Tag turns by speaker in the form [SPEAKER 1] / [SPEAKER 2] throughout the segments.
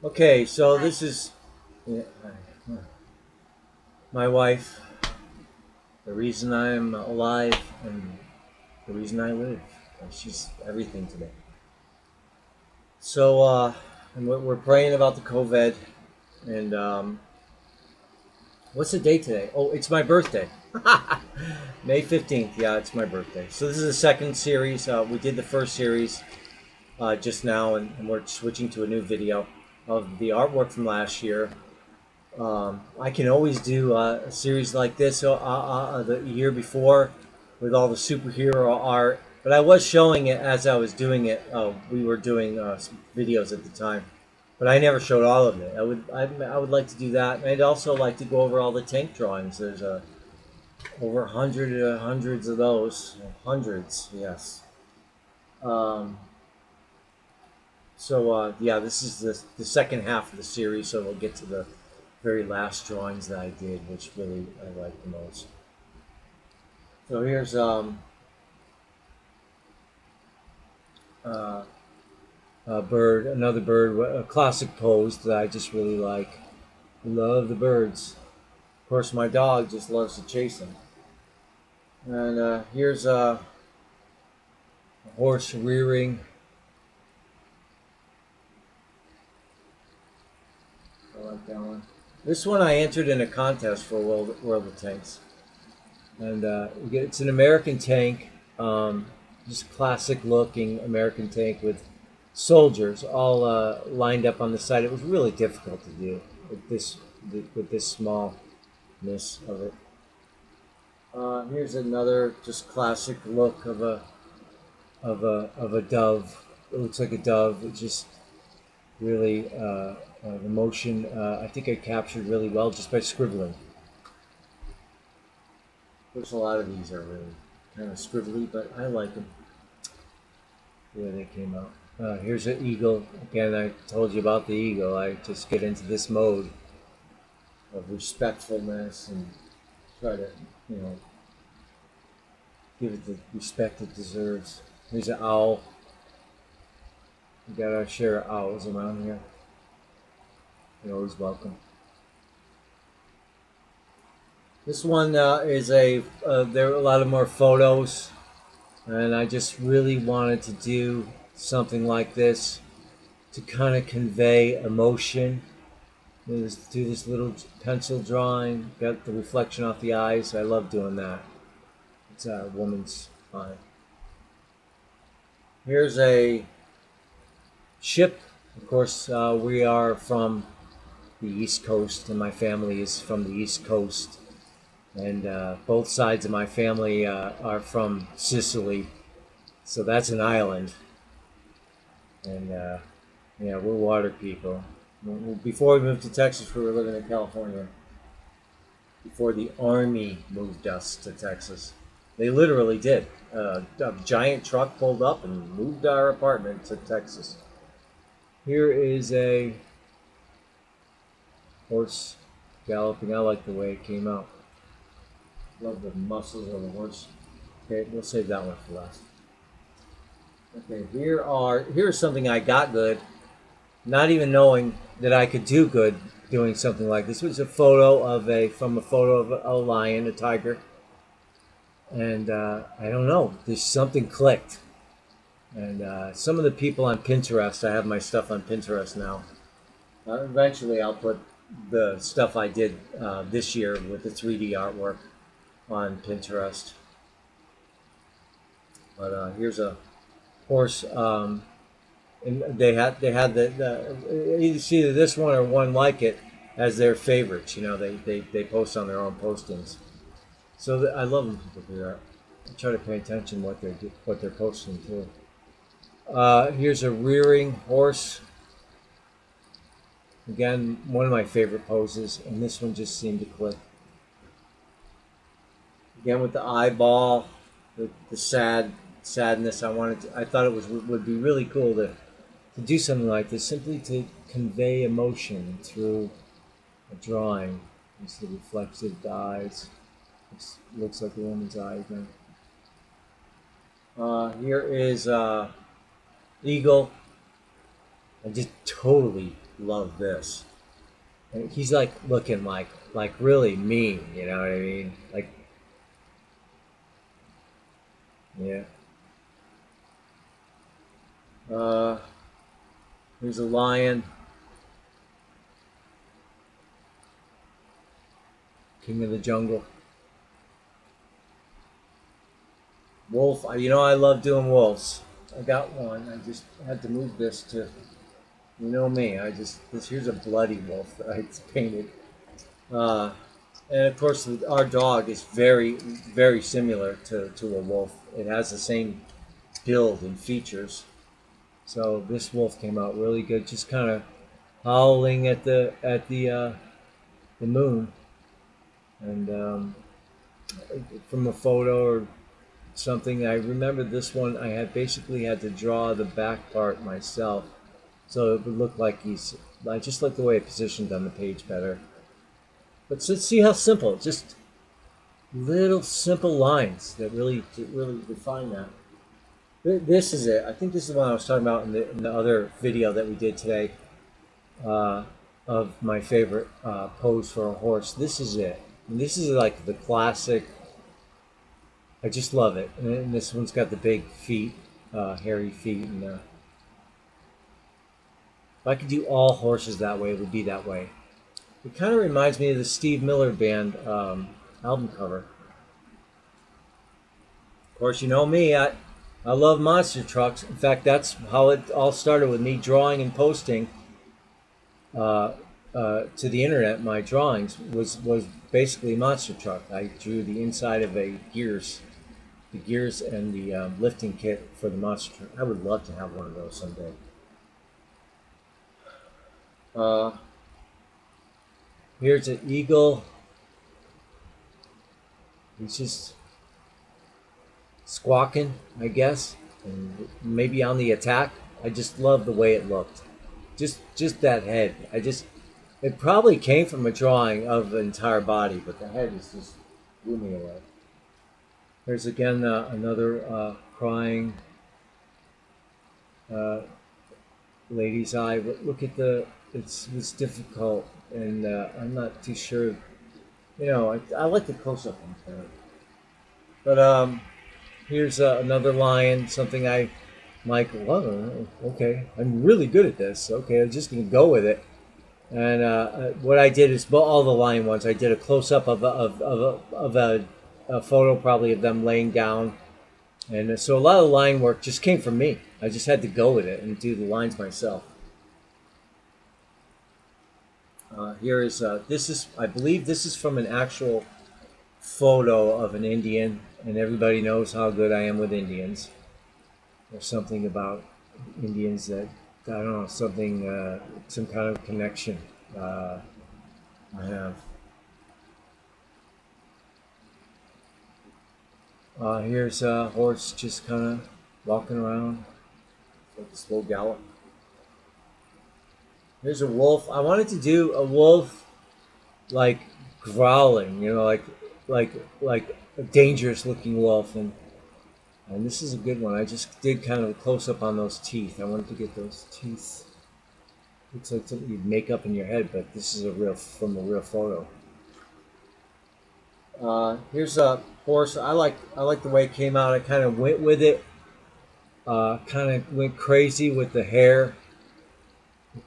[SPEAKER 1] Okay, so this is yeah, my wife, the reason I'm alive and the reason I live. She's everything to me. So, and we're praying about the COVID. And what's the date today? Oh, it's my birthday. May 15th. Yeah, it's my birthday. So, this is the second series. We did the first series just now, and we're switching to a new video of the artwork from last year. I can always do a series like this the year before with all the superhero art, but I was showing it as I was doing it. We were doing some videos at the time, but I never showed all of it. I would like to do that, and I'd also like to go over all the tank drawings. There's over hundreds of those, hundreds, yes. Um, yeah, this is the second half of the series, so we'll get to the very last drawings that I did, which really I like the most. So here's uh, a bird, another bird, a classic pose that I just really like. Love the birds. Of course, my dog just loves to chase them. And here's a horse rearing. I like that one. This one I entered in a contest for World of Tanks, and it's an American tank, just classic looking American tank with soldiers all lined up on the side. It was really difficult to do with this smallness of it. Here's another just classic look of a dove. It looks like a dove. It just really the motion. I think I captured really well just by scribbling. There's a lot of these are really kind of scribbly, but I like them the way they came out. Here's an eagle. Again, I told you about the eagle. I just get into this mode of respectfulness and try to, you know, give it the respect it deserves. Here's an owl. We got our share of owls around here. You're always welcome. This one is there are a lot of more photos, and I just really wanted to do something like this to kind of convey emotion. Do this little pencil drawing, got the reflection off the eyes. I love doing that. It's a woman's eye. Here's a ship. Of course, we are from the East Coast, and my family is from the East Coast. And both sides of my family are from Sicily, so that's an island. And yeah, we're water people. Before we moved to Texas, we were living in California. Before the Army moved us to Texas, they literally did. A giant truck pulled up and moved our apartment to Texas. Here is a horse galloping. I like the way it came out. Love the muscles of the horse. Okay, we'll save that one for last. Okay, here's something I got good, not even knowing that I could do good doing something like this. It was a photo of a lion, a tiger, and I don't know, there's something clicked. And some of the people on Pinterest, I have my stuff on Pinterest now. Eventually, I'll put the stuff I did this year with the 3D artwork on Pinterest. But here's a horse, and they had it's either this one or one like it as their favorites. You know, they post on their own postings. So I love when people do that. I try to pay attention to what they're posting too. Here's a rearing horse. Again, one of my favorite poses, and this one just seemed to click. Again with the eyeball, the sadness. I thought would be really cool to do something like this, simply to convey emotion through a drawing. It's the reflective eyes. It looks like a woman's eye again. Here is eagle. I just totally love this. And he's like looking like really mean, you know what I mean? Like, yeah. Uh, Here's a lion, king of the jungle. Wolf, you know I love doing wolves. I got one. I just had to move this to, you know me. Here's a bloody wolf that I painted. Uh, and of course, our dog is very similar to a wolf. It has the same build and features. So this wolf came out really good. Just kind of howling at the moon, and from a photo or something. I remember this one. I had basically had to draw the back part myself, so it would look like he's. I just like the way it positioned on the page better. But let's see how simple. Just little simple lines that really define that. This is it. I think this is what I was talking about in the other video that we did today, uh, of my favorite pose for a horse. This is it. And this is like the classic. I just love it. And this one's got the big feet, hairy feet. And if I could do all horses that way, it would be that way. It kind of reminds me of the Steve Miller Band album cover. Of course, you know me. I love monster trucks. In fact, that's how it all started with me drawing and posting uh, to the internet. My drawings was basically a monster truck. I drew the inside of the gears and the lifting kit for the monster truck. I would love to have one of those someday. Uh, Here's an eagle. He's just squawking, I guess, and maybe on the attack. I just love the way it looked. Just that head. It probably came from a drawing of the entire body, but the head is just blew me away. There's again another crying uh, lady's eye. Look at it's difficult, and I'm not too sure. You know, I like the close up on that. But here's another lion. Something I'm like, well, okay, I'm really good at this. Okay, I'm just gonna go with it. And what I did is, well, all the lion ones, I did a close up of a photo, probably of them laying down, and so a lot of the line work just came from me. I just had to go with it and do the lines myself. Here is this is I believe this is from an actual photo of an Indian, and everybody knows how good I am with Indians. There's something about Indians that I don't know, something some kind of connection I have. Here's a horse just kind of walking around with a slow gallop. Here's a wolf. I wanted to do a wolf like growling, you know, like like a dangerous looking wolf, and this is a good one. I just did kind of a close up on those teeth. I wanted to get those teeth. Looks like something you'd make up in your head, but this is a real from a real photo. Here's a horse. I like the way it came out. I kind of went with it. Kind of went crazy with the hair.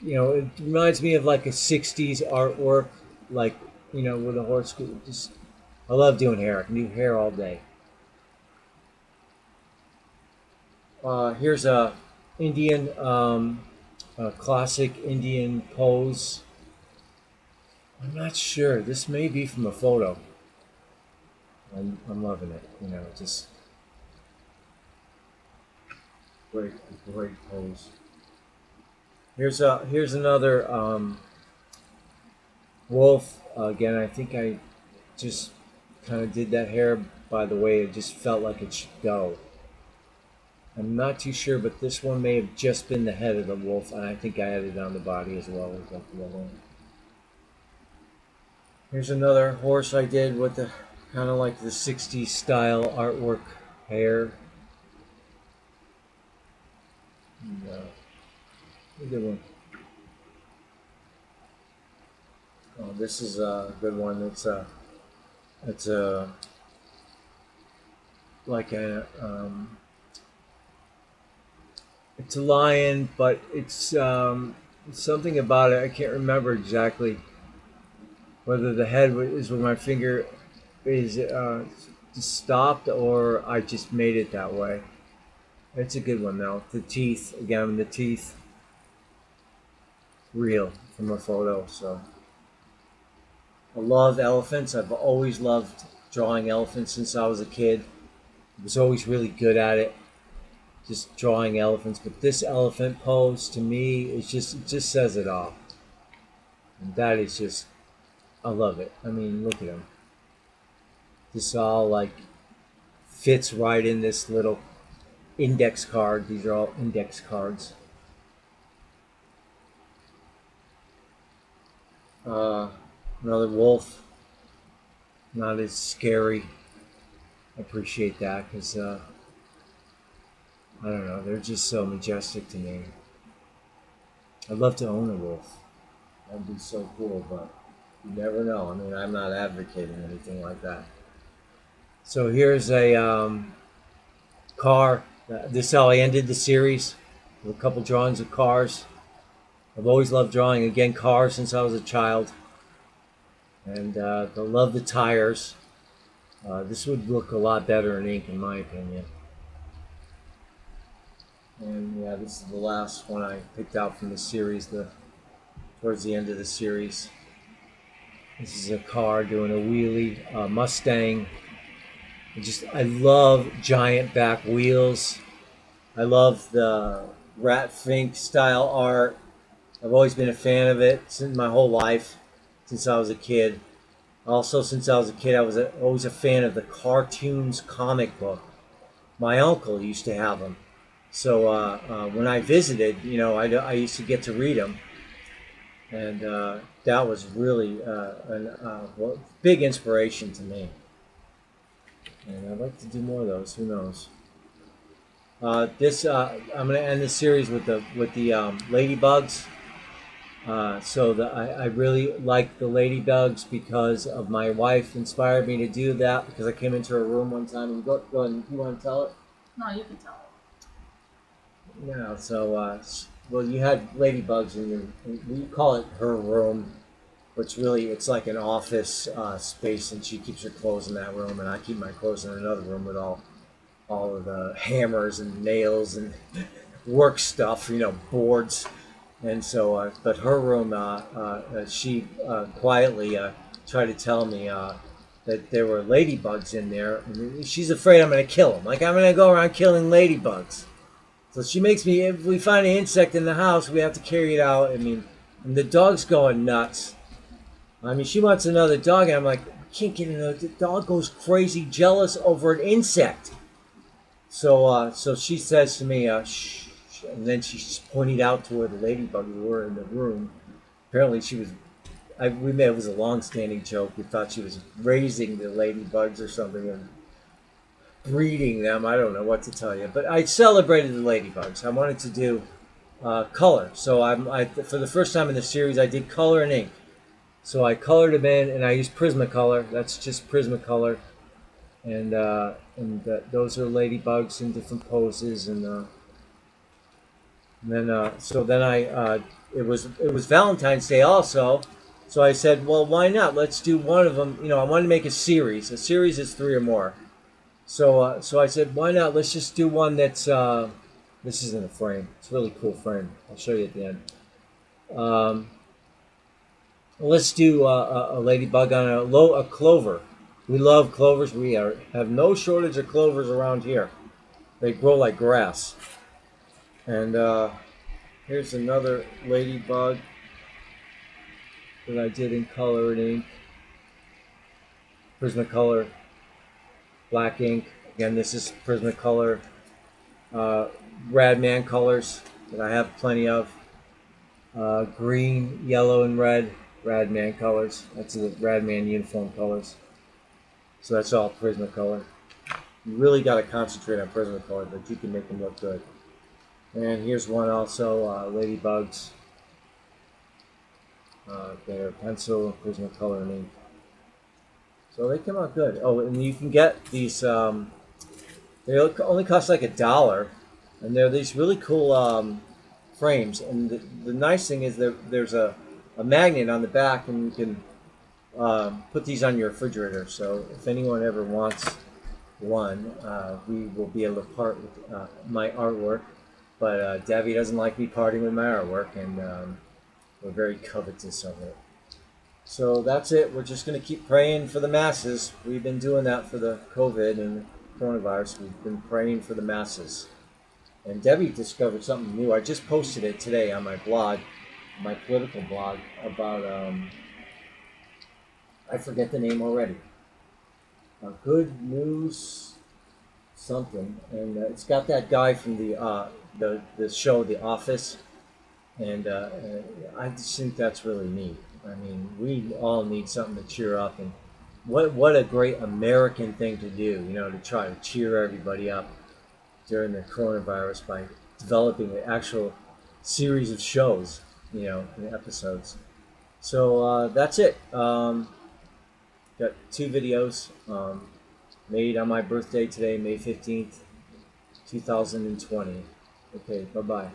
[SPEAKER 1] You know, it reminds me of like a '60s artwork, like with a horse. Just I love doing hair. I can do hair all day. Here's a classic Indian pose. I'm not sure. This may be from a photo. I'm loving it. You know, just great, great pose. Here's another wolf. Again, I think I just kind of did that hair by the way it just felt like it should go. I'm not too sure, but this one may have just been the head of the wolf, and I think I added on the body as well as like the other one. Here's another horse I did with the kind of like the '60s style artwork hair. And, a good one. Oh, this is a good one. It's a like a it's a lion, but it's something about it. I can't remember exactly whether the head is where my finger is stopped or I just made it that way. It's a good one though. The teeth again. The teeth real from a photo. So I love elephants. I've always loved drawing elephants since I was a kid. I was always really good at it, just drawing elephants. But this elephant pose to me is just it just says it all. And that is just I love it. I mean, look at him. This all like fits right in this little index card. These are all index cards. Uh, Another wolf, not as scary. I appreciate that because I don't know, they're just so majestic to me. I'd love to own a wolf. That'd be so cool, but you never know. I mean, I'm not advocating anything like that. So here's a car. This is how I ended the series with a couple drawings of cars. I've always loved drawing again cars since I was a child, and I love the tires. This would look a lot better in ink, in my opinion. And yeah, this is the last one I picked out from the series. Towards the end of the series, this is a car doing a wheelie, Mustang. I love giant back wheels. I love the Rat Fink style art. I've always been a fan of it since my whole life, since I was a kid. Also, since I was a kid, I was always a fan of the cartoons comic book. My uncle used to have them. So when I visited, I used to get to read them. And that was really a big inspiration to me. And I'd like to do more of those. Who knows? I'm going to end the series with the ladybugs. I really like the ladybugs because of my wife inspired me to do that because I came into her room one time and go ahead. You want to tell it?
[SPEAKER 2] No, you can tell it.
[SPEAKER 1] Yeah. Well, you had ladybugs in your. We call it her room, which really it's like an office space, and she keeps her clothes in that room, and I keep my clothes in another room with all of the hammers and nails and work stuff, boards. And so, but her room, she quietly tried to tell me that there were ladybugs in there. And she's afraid I'm going to kill them. Like, I'm going to go around killing ladybugs. So she makes me, if we find an insect in the house, we have to carry it out. I mean, and the dog's going nuts. I mean, she wants another dog, and I'm like, I can't get another. The dog goes crazy, jealous over an insect. So she says to me, shh, shh, and then she's pointed out to where the ladybugs were in the room. Apparently, we made it was a long-standing joke. We thought she was raising the ladybugs or something and breeding them. I don't know what to tell you, but I celebrated the ladybugs. I wanted to do color, so for the first time in the series, I did color and ink. So I colored them in, and I used Prismacolor. That's just Prismacolor, and those are ladybugs in different poses, it was Valentine's Day also, so I said, well, why not? Let's do one of them. I wanted to make a series. A series is 3 or more. So I said, why not? Let's just do one that's. This isn't a frame. It's a really cool frame. I'll show you at the end. Let's do a ladybug on a clover. We love clovers. Have no shortage of clovers around here. They grow like grass. And here's another ladybug that I did in color and ink. Prismacolor, black ink. Again, this is Prismacolor, Radman colors that I have plenty of. Green, yellow, and red. Radman colors. That's the Radman uniform colors. So that's all Prismacolor. You really got to concentrate on Prismacolor, but you can make them look good. And here's one also, ladybugs. They're pencil and Prismacolor and ink. So they come out good. Oh, and you can get these. They only cost like $1, and they're these really cool frames. And the nice thing is there's a magnet on the back, and you can put these on your refrigerator. So if anyone ever wants one, we will be able to part with my artwork. But Debbie doesn't like me parting with my artwork, and we're very covetous of it. So that's it. We're just going to keep praying for the masses. We've been doing that for the COVID and the coronavirus. We've been praying for the masses. And Debbie discovered something new. I just posted it today on my blog, my political blog, about, I forget the name already. Good News something. And it's got that guy from the show, The Office. And I just think that's really neat. I mean, we all need something to cheer up, and what a great American thing to do, to try to cheer everybody up during the coronavirus by developing an actual series of shows, in episodes. So that's it. Got 2 videos made on my birthday today, May 15th, 2020. Okay, bye bye.